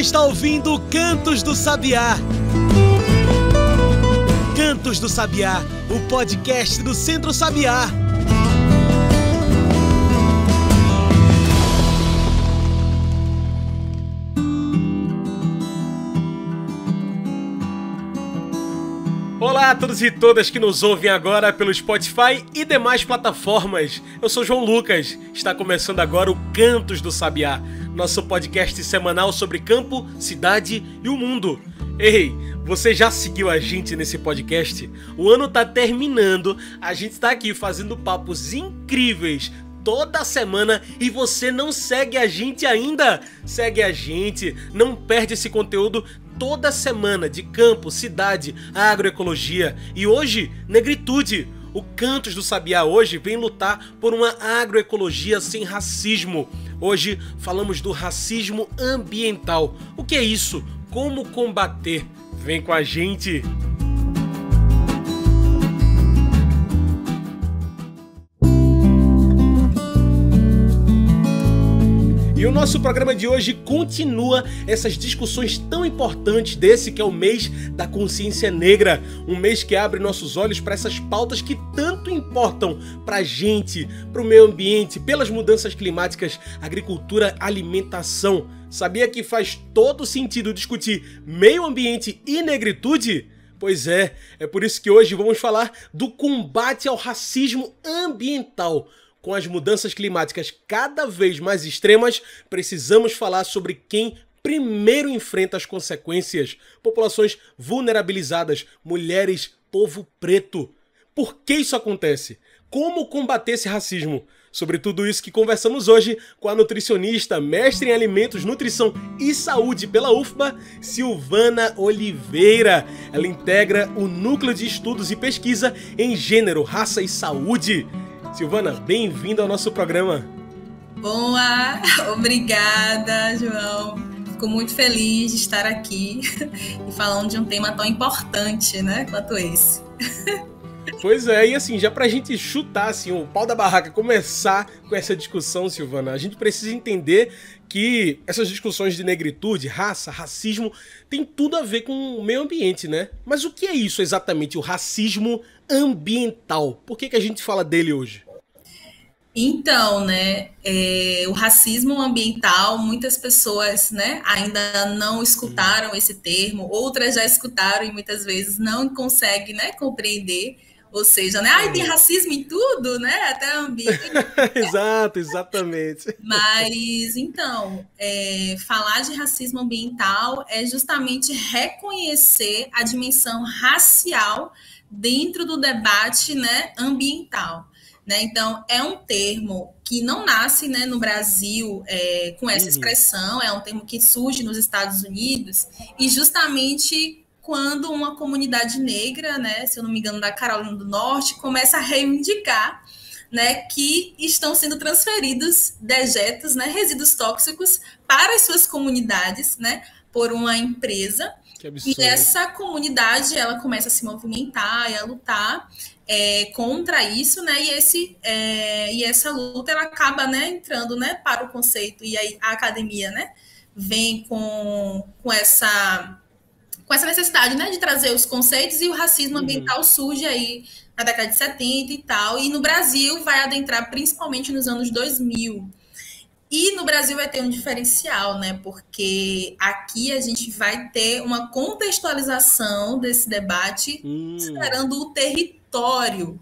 está ouvindo Cantos do Sabiá. Cantos do Sabiá, o podcast do Centro Sabiá. Olá a todos e todas que nos ouvem agora pelo Spotify e demais plataformas. Eu sou João Lucas, está começando agora o Cantos do Sabiá, nosso podcast semanal sobre campo, cidade e o mundo. Ei, você já seguiu a gente nesse podcast? O ano tá terminando, a gente tá aqui fazendo papos incríveis toda semana e você não segue a gente ainda? Segue a gente, não perde esse conteúdo toda semana de campo, cidade, agroecologia e hoje, negritude. O Cantos do Sabiá hoje vem lutar por uma agroecologia sem racismo. Hoje falamos do racismo ambiental. O que é isso? Como combater? Vem com a gente! E o nosso programa de hoje continua essas discussões tão importantes desse que é o mês da consciência negra, um mês que abre nossos olhos para essas pautas que tanto importam para a gente, para o meio ambiente, pelas mudanças climáticas, agricultura, alimentação. Sabia que faz todo sentido discutir meio ambiente e negritude? Pois é por isso que hoje vamos falar do combate ao racismo ambiental. Com as mudanças climáticas cada vez mais extremas, precisamos falar sobre quem primeiro enfrenta as consequências. Populações vulnerabilizadas, mulheres, povo preto. Por que isso acontece? Como combater esse racismo? Sobre tudo isso que conversamos hoje com a nutricionista, mestre em alimentos, nutrição e saúde pela UFBA, Silvana Oliveira. Ela integra o Núcleo de Estudos e Pesquisa em Gênero, Raça e Saúde. Silvana, bem-vinda ao nosso programa. Boa, obrigada, João. Fico muito feliz de estar aqui e falando de um tema tão importante, né, quanto esse. Pois é, e assim, já pra gente chutar assim, o pau da barraca, começar com essa discussão, Silvana, a gente precisa entender que essas discussões de negritude, raça, racismo, tem tudo a ver com o meio ambiente, né? Mas o que é isso exatamente, o racismo ambiental? Por que a gente fala dele hoje? Então, né, o racismo ambiental, muitas pessoas, né, ainda não escutaram esse termo, outras já escutaram e muitas vezes não conseguem, né, compreender. Ou seja, né? Tem racismo em tudo, né? Até ambiente. Exato, exatamente. Mas, então, falar de racismo ambiental é justamente reconhecer a dimensão racial dentro do debate, né, ambiental. Né? Então, é um termo que não nasce, né, no Brasil com essa expressão, é um termo que surge nos Estados Unidos e justamente quando uma comunidade negra, né, se eu não me engano, da Carolina do Norte, começa a reivindicar, né, que estão sendo transferidos dejetos, né, resíduos tóxicos para as suas comunidades, né, por uma empresa. Que absurdo. E essa comunidade, ela começa a se movimentar e a lutar contra isso, né, e essa luta, ela acaba, né, entrando, né, para o conceito, e aí a academia, né, vem com essa necessidade, né, de trazer os conceitos, e o racismo ambiental surge aí na década de 70 e tal, e no Brasil vai adentrar principalmente nos anos 2000. E no Brasil vai ter um diferencial, né, porque aqui a gente vai ter uma contextualização desse debate considerando o território,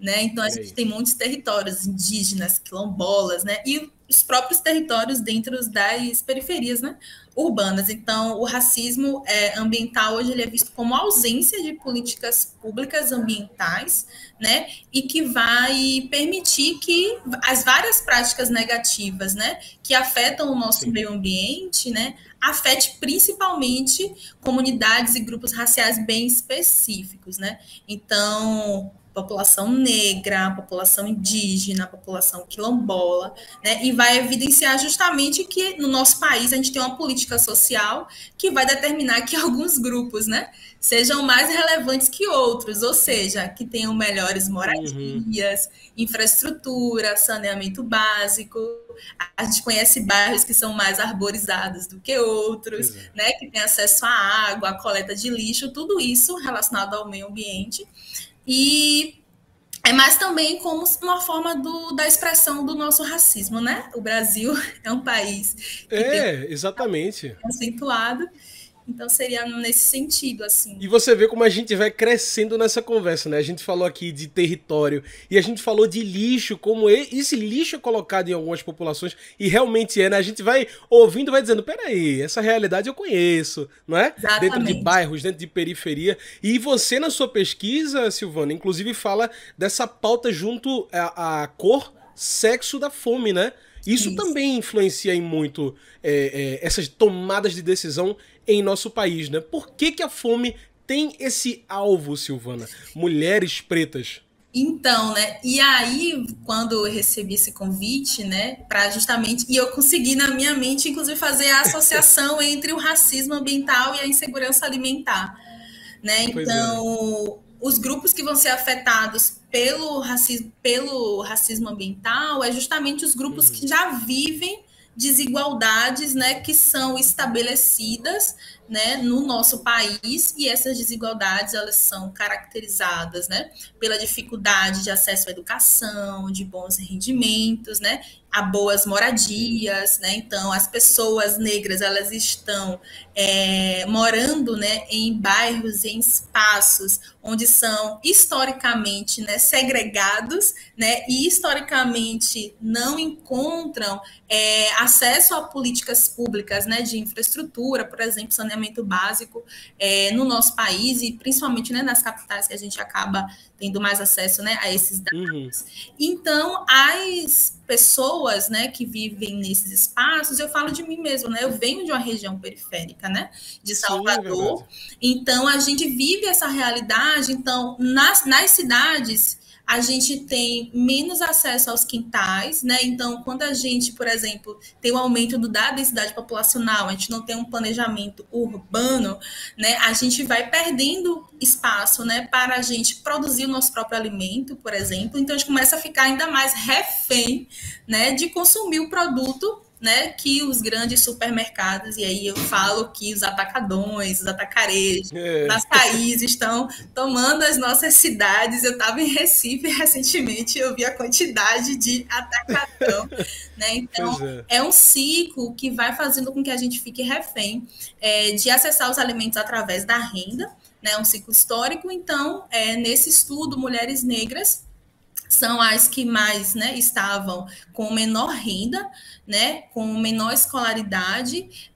né, então a gente tem muitos territórios indígenas, quilombolas, né, e os próprios territórios dentro das periferias, né, urbanas. Então, o racismo ambiental hoje ele é visto como ausência de políticas públicas ambientais, né, e que vai permitir que as várias práticas negativas, né, que afetam o nosso meio ambiente, né, afete principalmente comunidades e grupos raciais bem específicos, né. Então, população negra, população indígena, população quilombola, né? E vai evidenciar justamente que no nosso país a gente tem uma política social que vai determinar que alguns grupos, né, sejam mais relevantes que outros, ou seja, que tenham melhores moradias, infraestrutura, saneamento básico. A gente conhece bairros que são mais arborizados do que outros, né, que têm acesso à água, à coleta de lixo, tudo isso relacionado ao meio ambiente. E é mais também como uma forma da expressão do nosso racismo, né? O Brasil é um país que tem exatamente. acentuado, então seria nesse sentido, assim. E você vê como a gente vai crescendo nessa conversa, né? A gente falou aqui de território e a gente falou de lixo, como esse lixo é colocado em algumas populações, e realmente é, né? A gente vai ouvindo e vai dizendo, peraí, essa realidade eu conheço, não é? Exatamente. Dentro de bairros, dentro de periferia. E você, na sua pesquisa, Silvana, inclusive fala dessa pauta junto à cor, sexo da fome, né? Isso também influencia em muito essas tomadas de decisão em nosso país, né? Por que a fome tem esse alvo, Silvana? Mulheres pretas. Então, né? E aí, quando eu recebi esse convite, né, para justamente, e eu consegui na minha mente, inclusive, fazer a associação entre o racismo ambiental e a insegurança alimentar, né? Então, os grupos que vão ser afetados pelo racismo ambiental é justamente os grupos que já vivem desigualdades, né, que são estabelecidas, né, no nosso país, e essas desigualdades elas são caracterizadas, né, pela dificuldade de acesso à educação, de bons rendimentos, né, a boas moradias, né? Então as pessoas negras elas estão morando, né, em bairros, em espaços onde são historicamente, né, segregados, né, e historicamente não encontram acesso a políticas públicas, né, de infraestrutura, por exemplo, saneamento básico no nosso país e principalmente, né, nas capitais que a gente acaba tendo mais acesso, né, a esses dados. Então, as pessoas, né, que vivem nesses espaços, eu falo de mim mesma, né, eu venho de uma região periférica, né, de Salvador, então a gente vive essa realidade, então nas cidades a gente tem menos acesso aos quintais, né? Então, quando a gente, por exemplo, tem o aumento da densidade populacional, a gente não tem um planejamento urbano, né? A gente vai perdendo espaço, né, para a gente produzir o nosso próprio alimento, por exemplo. Então, a gente começa a ficar ainda mais refém, né, de consumir o produto, né, que os grandes supermercados, e aí eu falo que os atacadões, os atacarejos, as países estão tomando as nossas cidades. Eu estava em Recife recentemente, eu vi a quantidade de atacadão, né? Então é um ciclo que vai fazendo com que a gente fique refém de acessar os alimentos através da renda, né? Um ciclo histórico. Então, nesse estudo, mulheres negras são as que mais, né, estavam com menor renda, né, com menor escolaridade,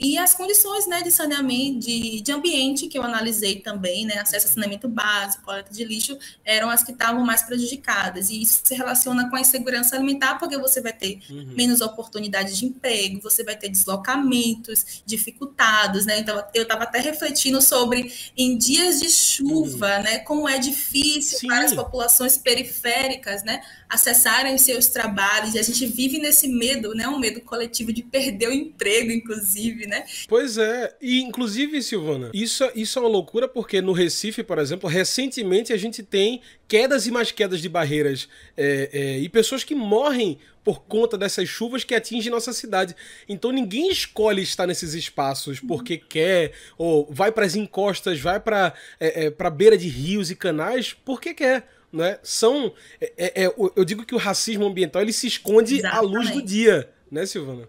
e as condições, né, de saneamento, de ambiente que eu analisei também, né, acesso a saneamento básico, coleta de lixo, eram as que estavam mais prejudicadas. E isso se relaciona com a insegurança alimentar, porque você vai ter menos oportunidades de emprego, você vai ter deslocamentos dificultados, né? Então, eu estava até refletindo sobre, em dias de chuva, né, como é difícil para as populações periféricas, né, acessarem seus trabalhos, e a gente vive nesse medo, né, um medo coletivo de perder o emprego, inclusive, né? Pois é, e inclusive, Silvana, isso é uma loucura, porque no Recife, por exemplo, recentemente a gente tem quedas e mais quedas de barreiras e pessoas que morrem por conta dessas chuvas que atingem nossa cidade. Então ninguém escolhe estar nesses espaços porque quer, ou vai para as encostas, vai para beira de rios e canais porque quer. Né? Eu digo que o racismo ambiental ele se esconde à luz do dia, né, Silvana?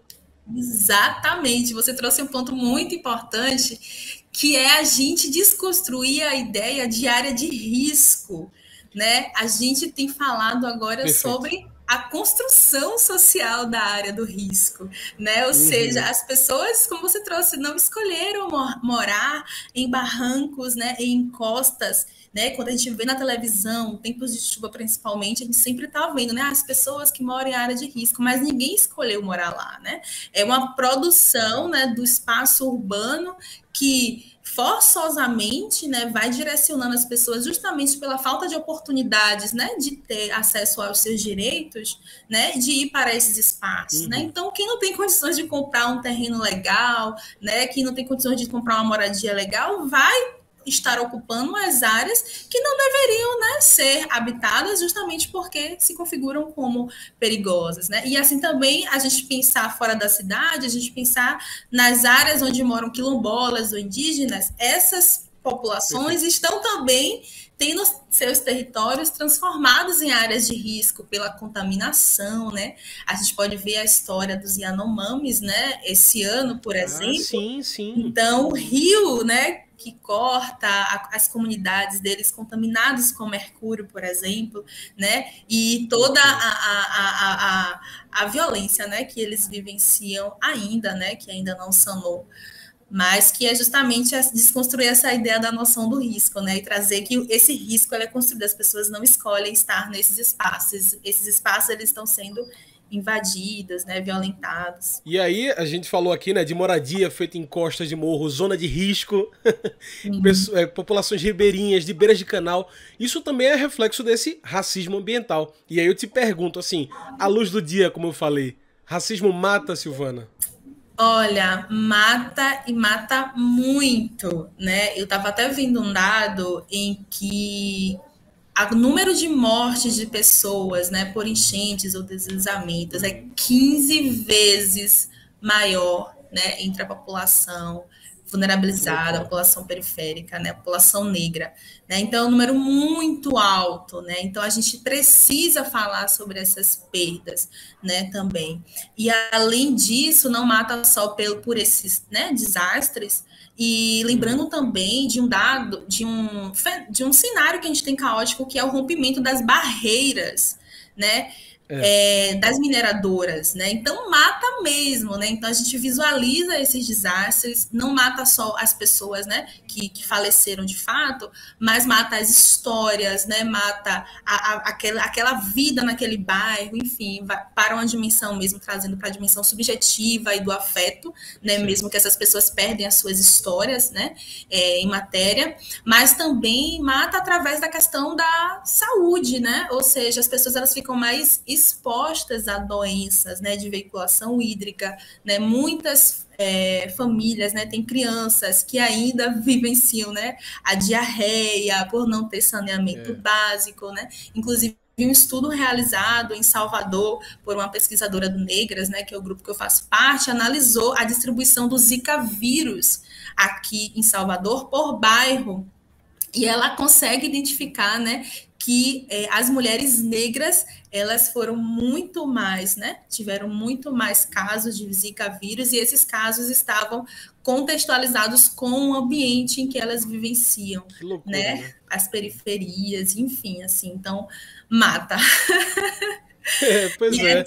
Exatamente, você trouxe um ponto muito importante, que é a gente desconstruir a ideia de área de risco, né? A gente tem falado agora sobre a construção social da área do risco, né? Ou seja, as pessoas, como você trouxe, não escolheram morar em barrancos, né, em encostas, né? Quando a gente vê na televisão, tempos de chuva principalmente, a gente sempre está vendo, né, as pessoas que moram em área de risco, mas ninguém escolheu morar lá, né? É uma produção, né, do espaço urbano que forçosamente, né, vai direcionando as pessoas justamente pela falta de oportunidades, né, de ter acesso aos seus direitos, né, de ir para esses espaços, né? Então, quem não tem condições de comprar um terreno legal, né, quem não tem condições de comprar uma moradia legal, vai estar ocupando as áreas que não deveriam, né, ser habitadas justamente porque se configuram como perigosas, né? E assim também a gente pensar fora da cidade, a gente pensar nas áreas onde moram quilombolas ou indígenas, essas populações estão também tendo seus territórios transformados em áreas de risco pela contaminação, né? A gente pode ver a história dos Yanomamis, né? Esse ano, por exemplo. Sim, sim. Então, o rio, né, que corta as comunidades deles contaminados com mercúrio, por exemplo, né? E toda a violência, né, que eles vivenciam ainda, né, que ainda não sanou, mas que é justamente desconstruir essa ideia da noção do risco, né, e trazer que esse risco ele é construído, as pessoas não escolhem estar nesses espaços, esses espaços eles estão sendo invadidos, né, violentados. E aí, a gente falou aqui, né, de moradia feita em costas de morro, zona de risco, populações ribeirinhas, de beiras de canal. Isso também é reflexo desse racismo ambiental. E aí eu te pergunto, assim, à luz do dia, como eu falei, racismo mata, Silvana? Olha, mata e mata muito, né? Eu estava até vendo um dado em que o número de mortes de pessoas, né, por enchentes ou deslizamentos é 15 vezes maior, né, entre a população vulnerabilizada, a população periférica, né, a população negra, né? Então é um número muito alto, né? Então a gente precisa falar sobre essas perdas, né, também. E além disso, não mata só por esses, né, desastres. E lembrando também de um dado, de um cenário que a gente tem caótico, que é o rompimento das barreiras, né? Das mineradoras, né? Então mata mesmo, né? Então a gente visualiza esses desastres, não mata só as pessoas, né, que faleceram de fato, mas mata as histórias, né? Mata aquela vida naquele bairro, enfim, para uma dimensão mesmo, trazendo para a dimensão subjetiva e do afeto, né? Sim. Mesmo que essas pessoas perdem as suas histórias, né? Em matéria, mas também mata através da questão da saúde, né? Ou seja, as pessoas elas ficam mais expostas a doenças, né, de veiculação hídrica, né, muitas famílias, né, tem crianças que ainda vivenciam, né, a diarreia por não ter saneamento básico, né, inclusive um estudo realizado em Salvador por uma pesquisadora do Negras, né, que é o grupo que eu faço parte, analisou a distribuição do Zika vírus aqui em Salvador por bairro, e ela consegue identificar, né, que as mulheres negras, elas foram muito mais, né, tiveram muito mais casos de Zika vírus, e esses casos estavam contextualizados com o ambiente em que elas vivenciam, que loucura, né, as periferias, enfim, assim, então, mata. Pois é.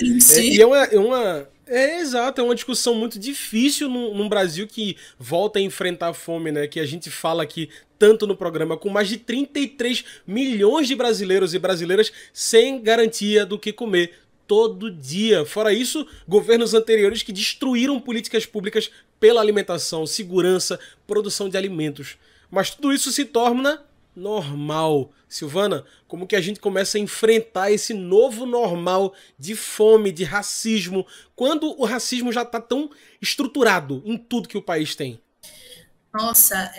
Exato, é uma discussão muito difícil num Brasil que volta a enfrentar a fome, né? Que a gente fala aqui tanto no programa, com mais de 33 milhões de brasileiros e brasileiras sem garantia do que comer todo dia. Fora isso, governos anteriores que destruíram políticas públicas pela alimentação, segurança, produção de alimentos. Mas tudo isso se torna normal. Silvana, como que a gente começa a enfrentar esse novo normal de fome, de racismo, quando o racismo já está tão estruturado em tudo que o país tem? Nossa,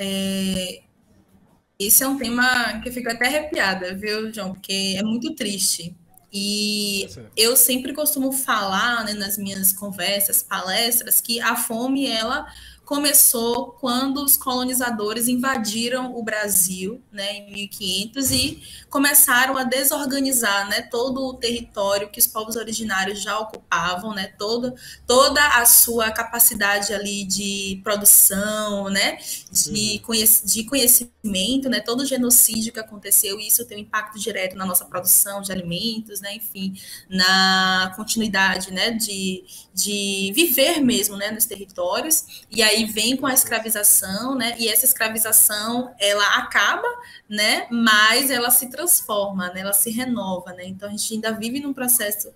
esse é um tema que eu fico até arrepiada, viu, João? Porque é muito triste. E eu sempre costumo falar, né, nas minhas conversas, palestras, que a fome, ela começou quando os colonizadores invadiram o Brasil, né, em 1500 e começaram a desorganizar, né, todo o território que os povos originários já ocupavam, né, toda a sua capacidade ali de produção, né, de conhecimento, né, todo o genocídio que aconteceu, e isso tem um impacto direto na nossa produção de alimentos, né, enfim, na continuidade, né, de viver mesmo, né, nos territórios. E aí vem com a escravização, né, e essa escravização, ela acaba, né, mas ela se transforma, né, ela se renova, né, então a gente ainda vive num processo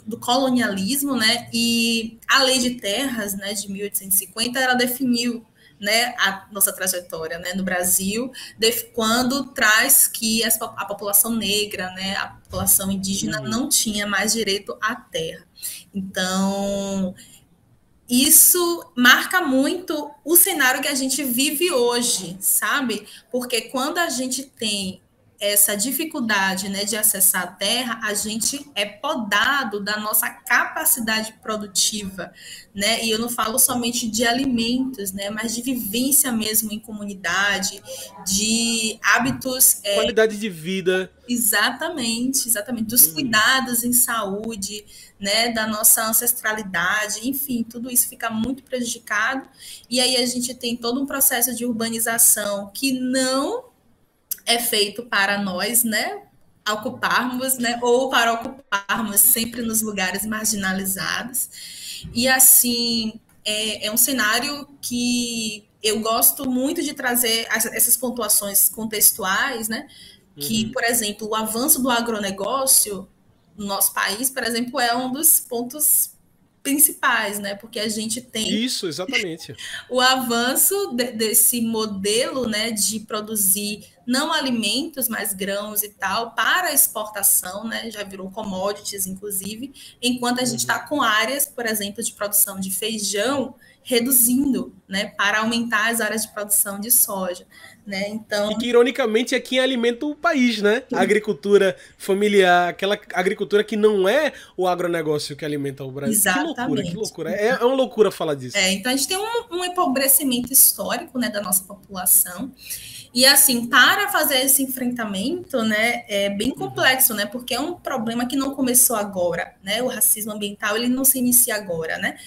do colonialismo, né? E a Lei de Terras, né, de 1850, ela definiu, né, a nossa trajetória, né, no Brasil, quando traz que a população negra, né, a população indígena não tinha mais direito à terra. Então, isso marca muito o cenário que a gente vive hoje, sabe? Porque quando a gente tem essa dificuldade, né, de acessar a terra, a gente é podado da nossa capacidade produtiva, né? E eu não falo somente de alimentos, né, mas de vivência mesmo em comunidade, de hábitos... qualidade de vida. Exatamente, dos cuidados em saúde, né, da nossa ancestralidade, enfim, tudo isso fica muito prejudicado. E aí a gente tem todo um processo de urbanização que não é feito para nós, né, ocuparmos, né, ou para ocuparmos sempre nos lugares marginalizados. E assim, é um cenário que eu gosto muito de trazer essas pontuações contextuais, né, que, por exemplo, o avanço do agronegócio no nosso país, por exemplo, é um dos pontos principais, né? Porque a gente tem isso, exatamente, o avanço desse modelo, né, de produzir não alimentos, mas grãos e tal, para exportação, né? Já virou commodities, inclusive, enquanto a gente está com áreas, por exemplo, de produção de feijão reduzindo, né, para aumentar as áreas de produção de soja, né? Então, e que ironicamente é quem alimenta o país, né? A agricultura familiar, aquela agricultura que não é o agronegócio que alimenta o Brasil. Exatamente. Que loucura. É uma loucura falar disso. Então a gente tem um empobrecimento histórico, né, da nossa população. E assim, para fazer esse enfrentamento, né, é bem complexo, né, porque é um problema que não começou agora, né, o racismo ambiental, ele não se inicia agora, né,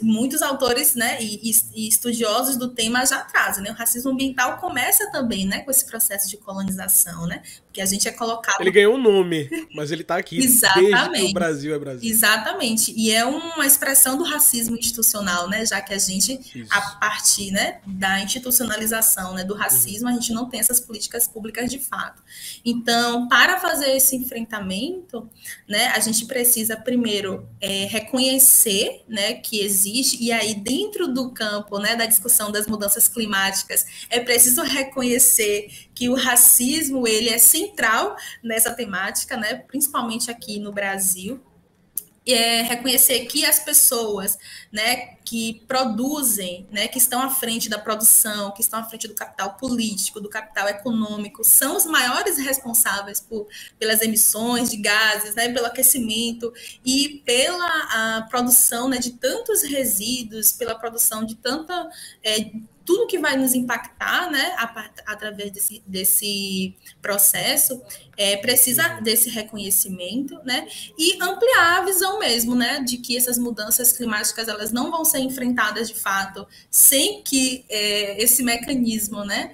muitos autores, né, e estudiosos do tema já trazem, né, o racismo ambiental começa também, né, com esse processo de colonização, né, porque a gente é colocado... Ele ganhou um nome, mas ele está aqui desde que o Brasil é Brasil. Exatamente, e é uma expressão do racismo institucional, né, já que a gente, a partir, né, da institucionalização, né, do racismo, a gente não tem essas políticas públicas de fato. Então, para fazer esse enfrentamento, né, a gente precisa primeiro reconhecer, né, que existe, e aí dentro do campo, né, da discussão das mudanças climáticas, é preciso reconhecer que o racismo, ele é central nessa temática, né, principalmente aqui no Brasil. Reconhecer que as pessoas, né, que produzem, né, que estão à frente da produção, que estão à frente do capital político, do capital econômico, são os maiores responsáveis pelas emissões de gases, né, pelo aquecimento e pela produção, né, de tantos resíduos, pela produção de tanta... tudo que vai nos impactar, né, através desse processo, precisa desse reconhecimento, né, e ampliar a visão mesmo, né, de que essas mudanças climáticas elas não vão ser enfrentadas de fato sem que esse mecanismo, né,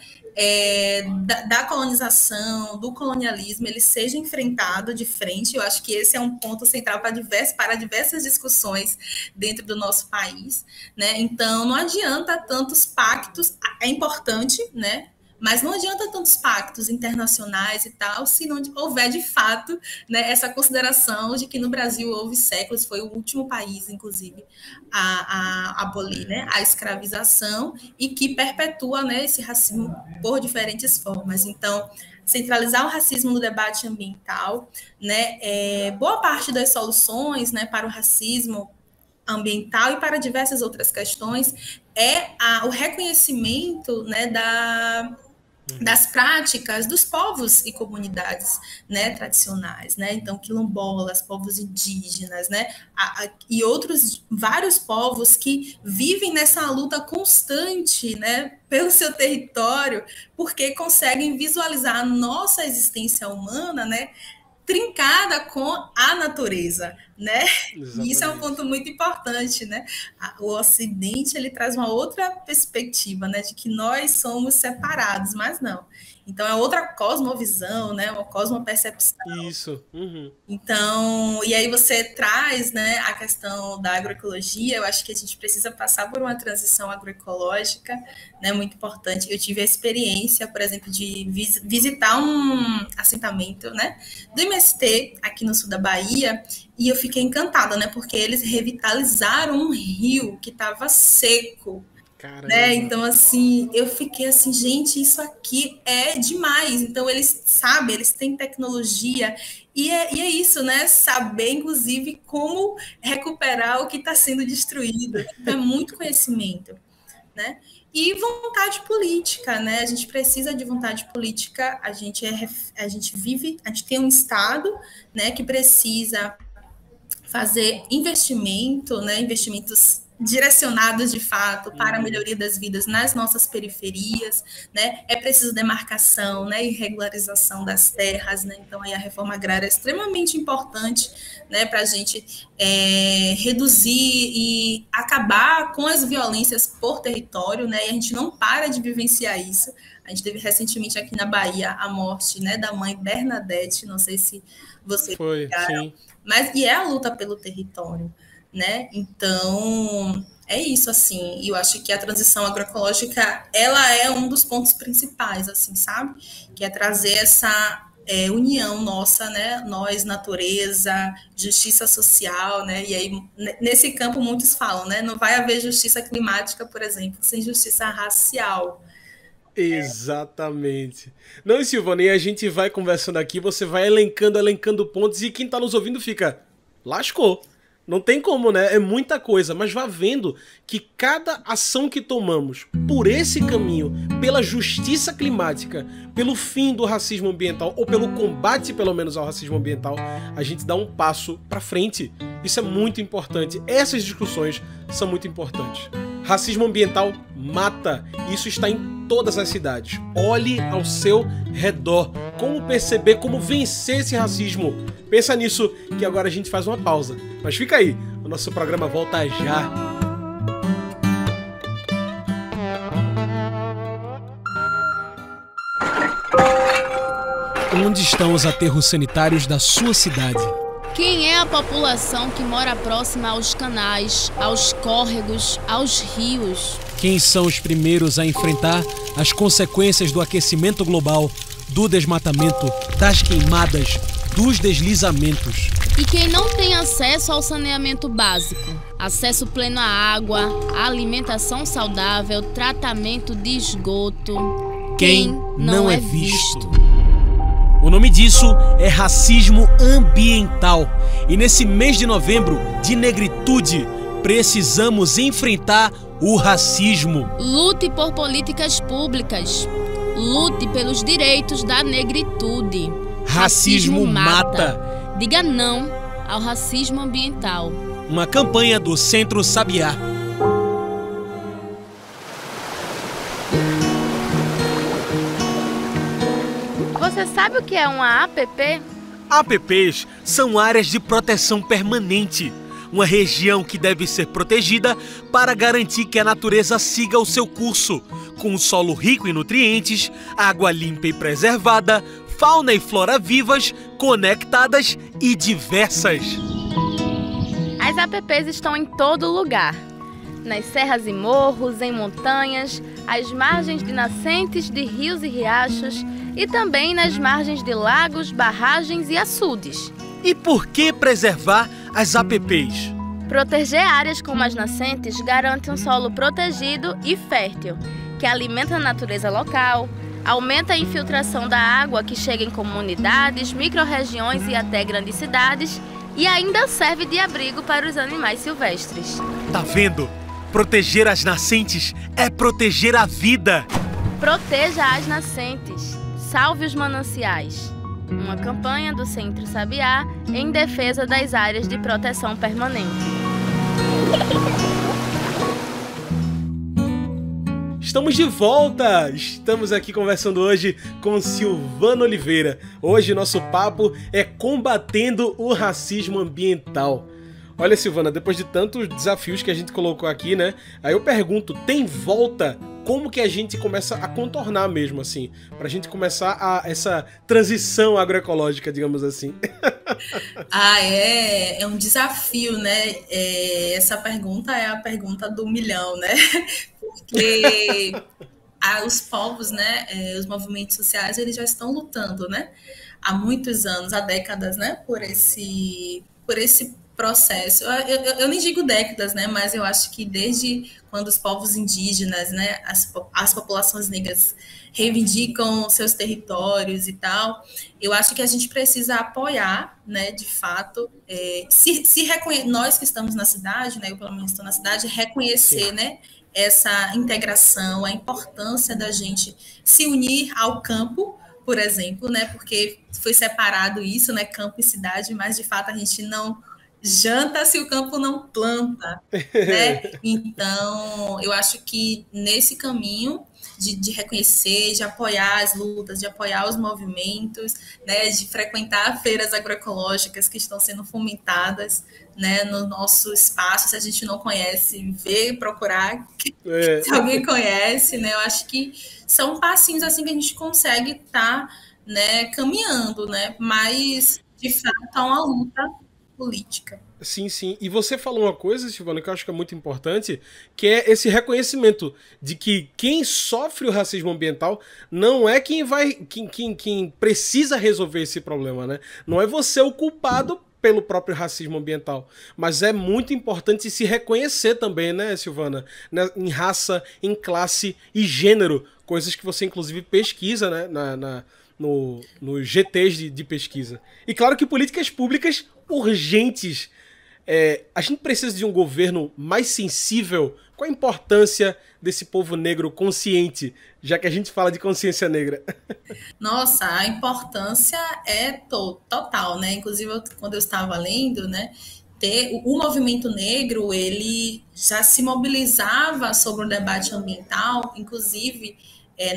da colonização, do colonialismo, ele seja enfrentado de frente. Eu acho que esse é um ponto central para diversas discussões dentro do nosso país, né? Então, não adianta tantos pactos, é importante, né? Mas não adianta tantos pactos internacionais e tal, se não houver de fato, né, essa consideração de que no Brasil houve séculos, foi o último país, inclusive, a abolir, né, a escravização e que perpetua, né, esse racismo por diferentes formas. Então, centralizar o racismo no debate ambiental, né, boa parte das soluções, né, para o racismo ambiental e para diversas outras questões o reconhecimento, né, das práticas dos povos e comunidades, né, tradicionais, né, então quilombolas, povos indígenas, né, e vários povos que vivem nessa luta constante, né, pelo seu território, porque conseguem visualizar a nossa existência humana, né, trincada com a natureza, né? E isso é um Exatamente. ponto muito importante, né? O Ocidente, ele traz uma outra perspectiva, né? De que nós somos separados, mas não. Então, é outra cosmovisão, né? Uma cosmopercepção. Isso. Uhum. Então, e aí você traz, né, a questão da agroecologia. Eu acho que a gente precisa passar por uma transição agroecológica, né, muito importante. Eu tive a experiência, por exemplo, de visitar um assentamento, né, do MST aqui no sul da Bahia, e eu fiquei encantada, né, porque eles revitalizaram um rio que estava seco, né? Caramba. Então, assim, eu fiquei assim, gente, isso aqui é demais. Então, eles sabem, eles têm tecnologia, e é isso, né? Saber, inclusive, como recuperar o que está sendo destruído. Então, é muito conhecimento, né? E vontade política, né? A gente precisa de vontade política, a gente vive, a gente tem um Estado, né, que precisa fazer investimento, né, investimentos direcionados de fato para a Uhum. melhoria das vidas nas nossas periferias, né? É preciso demarcação, né, e regularização das terras, né? Então aí a reforma agrária é extremamente importante, né, para a gente reduzir e acabar com as violências por território, né? E a gente não para de vivenciar isso. A gente teve recentemente aqui na Bahia a morte, né, da mãe Bernadette, não sei se você Foi, sim. mas e é a luta pelo território, né? Então, é isso, assim. E eu acho que a transição agroecológica, ela é um dos pontos principais, assim, sabe? Que é trazer essa união nossa, né? Nós, natureza, justiça social, né? E aí, nesse campo, muitos falam, né? Não vai haver justiça climática, por exemplo, sem justiça racial. Exatamente. Não, e Silvana, e a gente vai conversando aqui, você vai elencando pontos, e quem tá nos ouvindo fica, lascou. Não tem como, né? É muita coisa, mas vá vendo que cada ação que tomamos por esse caminho, pela justiça climática, pelo fim do racismo ambiental, ou pelo combate, pelo menos, ao racismo ambiental, a gente dá um passo pra frente. Isso é muito importante. Essas discussões são muito importantes. Racismo ambiental mata. Isso está em todas as cidades. Olhe ao seu redor. Como perceber, como vencer esse racismo. Pensa nisso, que agora a gente faz uma pausa. Mas fica aí, o nosso programa volta já. Onde estão os aterros sanitários da sua cidade? Quem é a população que mora próxima aos canais, aos córregos, aos rios? Quem são os primeiros a enfrentar as consequências do aquecimento global, do desmatamento, das queimadas, dos deslizamentos? E quem não tem acesso ao saneamento básico? Acesso pleno à água, à alimentação saudável, tratamento de esgoto. Quem não é visto? O nome disso é racismo ambiental. E nesse mês de novembro, de negritude, precisamos enfrentar o racismo. Lute por políticas públicas. Lute pelos direitos da negritude. Racismo mata. Diga não ao racismo ambiental. Uma campanha do Centro Sabiá. Você sabe o que é uma APP? APPs são áreas de proteção permanente. Uma região que deve ser protegida para garantir que a natureza siga o seu curso, com um solo rico em nutrientes, água limpa e preservada, fauna e flora vivas, conectadas e diversas. As APPs estão em todo lugar. Nas serras e morros, em montanhas, às margens de nascentes de rios e riachos e também nas margens de lagos, barragens e açudes. E por que preservar as APPs? Proteger áreas como as nascentes garante um solo protegido e fértil, que alimenta a natureza local, aumenta a infiltração da água que chega em comunidades, micro-regiões e até grandes cidades e ainda serve de abrigo para os animais silvestres. Tá vendo? Proteger as nascentes é proteger a vida. Proteja as nascentes. Salve os mananciais. Uma campanha do Centro Sabiá em defesa das áreas de proteção permanente. estamos de volta! Estamos aqui conversando hoje com Silvana Oliveira. Hoje nosso papo é combatendo o racismo ambiental. Olha, Silvana, depois de tantos desafios que a gente colocou aqui, né? Aí eu pergunto, tem volta? Como que a gente começa a contornar mesmo, assim? Pra gente começar essa transição agroecológica, digamos assim. É um desafio, né? Essa pergunta é a pergunta do milhão, né? Porque os povos, né? Os movimentos sociais, eles já estão lutando, né? Há muitos anos, há décadas, né? Por esse processo. Eu nem digo décadas, né? Mas eu acho que desde quando os povos indígenas, né? As populações negras reivindicam seus territórios e tal, eu acho que a gente precisa apoiar, né? De fato, nós que estamos na cidade, né? Eu pelo menos estou na cidade, reconhecer, né? Essa integração, a importância da gente se unir ao campo, por exemplo, né? Porque foi separado isso, né? Campo e cidade, mas de fato a gente não janta se o campo não planta, né? Então, eu acho que nesse caminho de reconhecer, de apoiar as lutas, de apoiar os movimentos, né? De frequentar feiras agroecológicas que estão sendo fomentadas, né? No nosso espaço, se a gente não conhece, ver, procurar, se alguém conhece, né? Eu acho que são passinhos assim que a gente consegue estar, né, caminhando, né? Mas, de fato, é uma luta política. Sim, sim. E você falou uma coisa, Silvana, que eu acho que é muito importante, que é esse reconhecimento de que quem sofre o racismo ambiental não é quem precisa resolver esse problema, né? Não é você o culpado pelo próprio racismo ambiental, mas é muito importante se reconhecer também, né, Silvana? Em raça, em classe e gênero, coisas que você inclusive pesquisa, né, nos GTs de pesquisa. E claro que políticas públicas urgentes. A gente precisa de um governo mais sensível. Qual a importância desse povo negro consciente, já que a gente fala de consciência negra? Nossa, a importância é total, né? Inclusive, quando eu estava lendo, né, o movimento negro, ele já se mobilizava sobre o debate ambiental, inclusive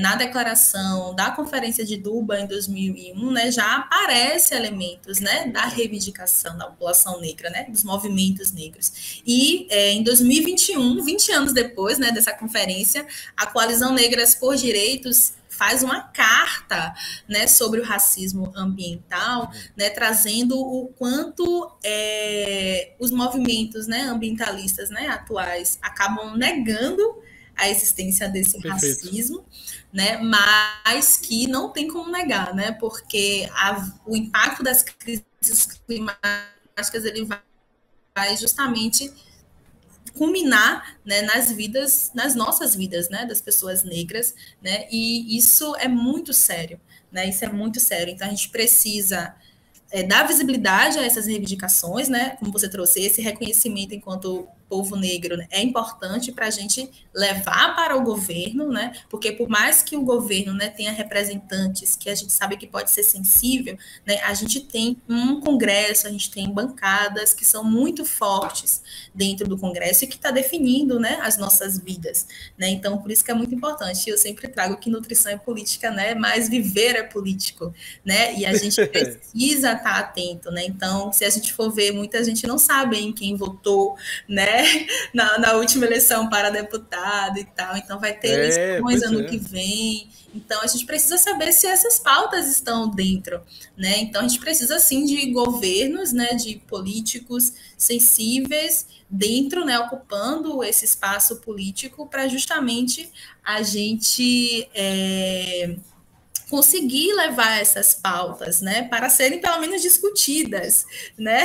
na declaração da Conferência de Durban em 2001, né, já aparece elementos, né, da reivindicação da população negra, né, dos movimentos negros. E em 2021, 20 anos depois, né, dessa conferência, a Coalizão Negras por Direitos faz uma carta, né, sobre o racismo ambiental, né, trazendo o quanto os movimentos, né, ambientalistas, né, atuais acabam negando a existência desse racismo, né, mas que não tem como negar, né, porque o impacto das crises climáticas ele vai justamente culminar, né, nas nossas vidas, né, das pessoas negras, né, e isso é muito sério, né, isso é muito sério. Então a gente precisa dar visibilidade a essas reivindicações, né, como você trouxe, esse reconhecimento enquanto povo negro, né, é importante para a gente levar para o governo, né, porque por mais que o governo, né, tenha representantes que a gente sabe que pode ser sensível, né, a gente tem um congresso, a gente tem bancadas que são muito fortes dentro do congresso e que está definindo, né, as nossas vidas, né, então por isso que é muito importante. Eu sempre trago que nutrição é política, né, mas viver é político, né, e a gente precisa estar atento, né, então se a gente for ver, muita gente não sabe em quem votou, né, na última eleição para deputado e tal, então vai ter eleições ano que vem, então a gente precisa saber se essas pautas estão dentro, né, então a gente precisa sim de governos, né, de políticos sensíveis dentro, né, ocupando esse espaço político para justamente a gente conseguir levar essas pautas, né, para serem pelo menos discutidas, né,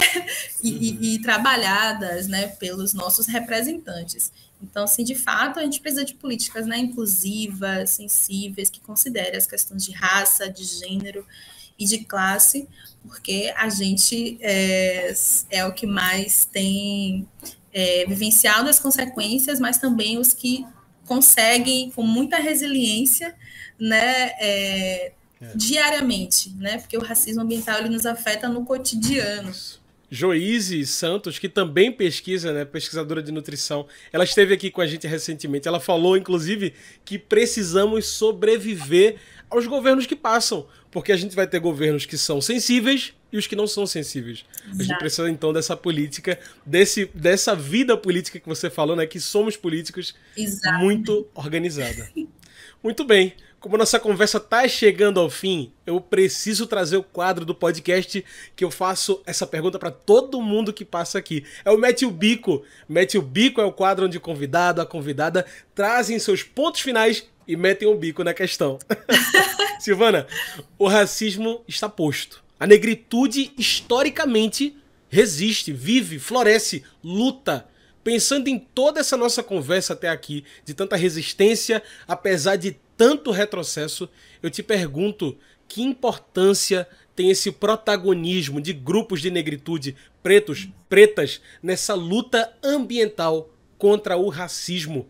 e trabalhadas, né, pelos nossos representantes. Então, assim, de fato, a gente precisa de políticas, né, inclusivas, sensíveis, que considerem as questões de raça, de gênero e de classe, porque a gente é o que mais tem vivenciado as consequências, mas também os que conseguem, com muita resiliência, né, diariamente, né, porque o racismo ambiental ele nos afeta no cotidiano. Joíse Santos, que também pesquisa, né, pesquisadora de nutrição, ela esteve aqui com a gente recentemente. Ela falou, inclusive, que precisamos sobreviver aos governos que passam, porque a gente vai ter governos que são sensíveis e os que não são sensíveis. Exato. A gente precisa, então, dessa política, dessa vida política que você falou, né, que somos políticos. Exato. Muito organizada. Muito bem. Como nossa conversa está chegando ao fim, eu preciso trazer o quadro do podcast que eu faço essa pergunta para todo mundo que passa aqui. É o Mete o Bico. Mete o Bico é o quadro onde o convidado, a convidada trazem seus pontos finais e metem o bico na questão. Silvana, o racismo está posto. A negritude, historicamente, resiste, vive, floresce, luta. Pensando em toda essa nossa conversa até aqui, de tanta resistência, apesar de tanto retrocesso, eu te pergunto que importância tem esse protagonismo de grupos de negritude, pretos, pretas, nessa luta ambiental contra o racismo?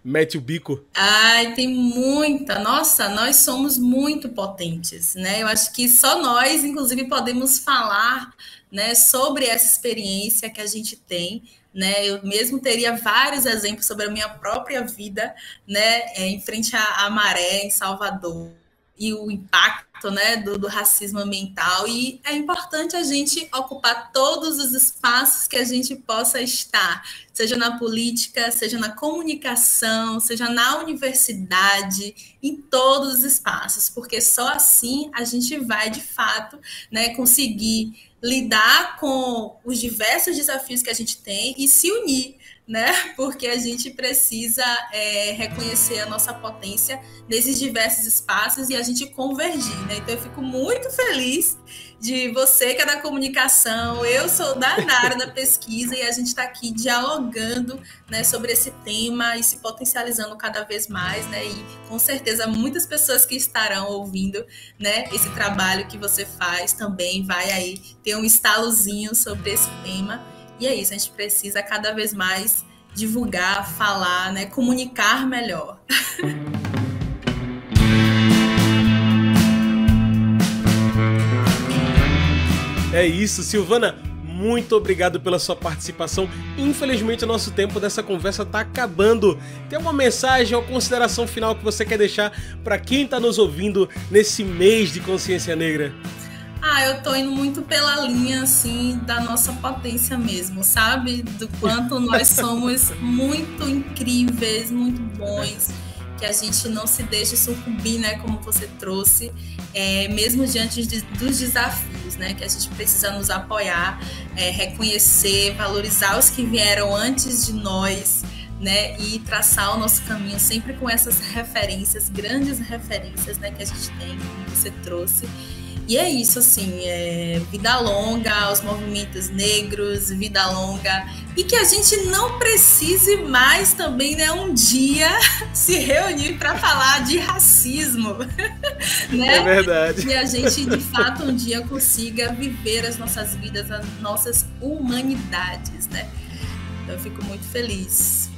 Mete o bico. Ai, tem muita. Nossa, nós somos muito potentes, né? Eu acho que só nós, inclusive, podemos falar, né, sobre essa experiência que a gente tem, né? Eu mesmo teria vários exemplos sobre a minha própria vida, né, em frente à maré em Salvador, e o impacto, né, do racismo ambiental. E é importante a gente ocupar todos os espaços que a gente possa estar, seja na política, seja na comunicação, seja na universidade, em todos os espaços, porque só assim a gente vai, de fato, né, conseguir lidar com os diversos desafios que a gente tem e se unir, né? Porque a gente precisa reconhecer a nossa potência nesses diversos espaços e a gente convergir, né? Então eu fico muito feliz de você que é da comunicação, eu sou da área da pesquisa e a gente está aqui dialogando, né, sobre esse tema e se potencializando cada vez mais, né? E com certeza muitas pessoas que estarão ouvindo, né, esse trabalho que você faz também vai aí ter um estalozinho sobre esse tema. E é isso, a gente precisa cada vez mais divulgar, falar, né, comunicar melhor. É isso, Silvana, muito obrigado pela sua participação. Infelizmente o nosso tempo dessa conversa está acabando. Tem alguma mensagem ou consideração final que você quer deixar para quem está nos ouvindo nesse mês de consciência negra? Eu tô indo muito pela linha, assim, da nossa potência mesmo, sabe? Do quanto nós somos muito incríveis, muito bons, que a gente não se deixe sucumbir, né, como você trouxe, mesmo diante dos desafios, né, que a gente precisa nos apoiar, reconhecer, valorizar os que vieram antes de nós, né, e traçar o nosso caminho sempre com essas referências, grandes referências, né, que a gente tem, como você trouxe. E é isso, assim, vida longa aos movimentos negros, vida longa, e que a gente não precise mais também, né, um dia se reunir para falar de racismo, né? É verdade. E a gente, de fato, um dia consiga viver as nossas vidas, as nossas humanidades, né? Então eu fico muito feliz.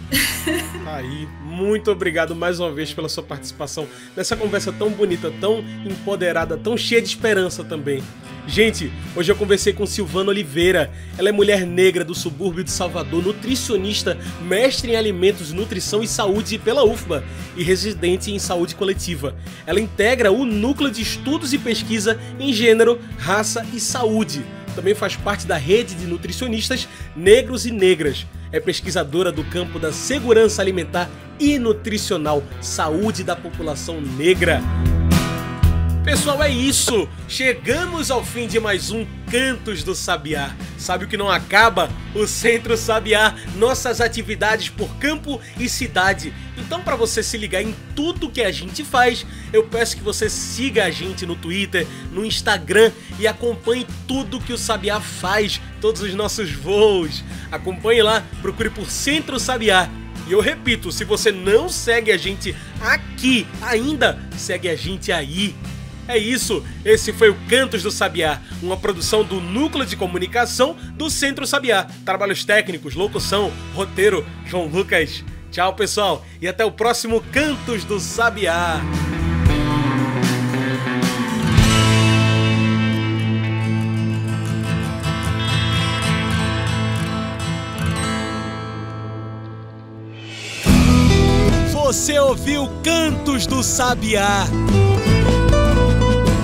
Aí, muito obrigado mais uma vez pela sua participação nessa conversa tão bonita, tão empoderada, tão cheia de esperança também. Gente, hoje eu conversei com Silvana Oliveira. Ela é mulher negra do subúrbio de Salvador, nutricionista, mestre em alimentos, nutrição e saúde pela UFBA e residente em saúde coletiva. Ela integra o Núcleo de Estudos e Pesquisa em Gênero, Raça e Saúde. Também faz parte da rede de nutricionistas negros e negras. É pesquisadora do campo da segurança alimentar e nutricional, saúde da população negra. Pessoal, é isso! Chegamos ao fim de mais um Cantos do Sabiá. Sabe o que não acaba? O Centro Sabiá, nossas atividades por campo e cidade. Então, para você se ligar em tudo que a gente faz, eu peço que você siga a gente no Twitter, no Instagram e acompanhe tudo que o Sabiá faz, todos os nossos voos. Acompanhe lá, procure por Centro Sabiá. E eu repito, se você não segue a gente aqui ainda, segue a gente aí. É isso, esse foi o Cantos do Sabiá, uma produção do Núcleo de Comunicação do Centro Sabiá. Trabalhos técnicos, locução, roteiro, João Lucas. Tchau, pessoal, e até o próximo Cantos do Sabiá. Você ouviu Cantos do Sabiá.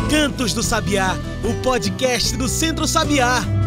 Cantos do Sabiá, o podcast do Centro Sabiá.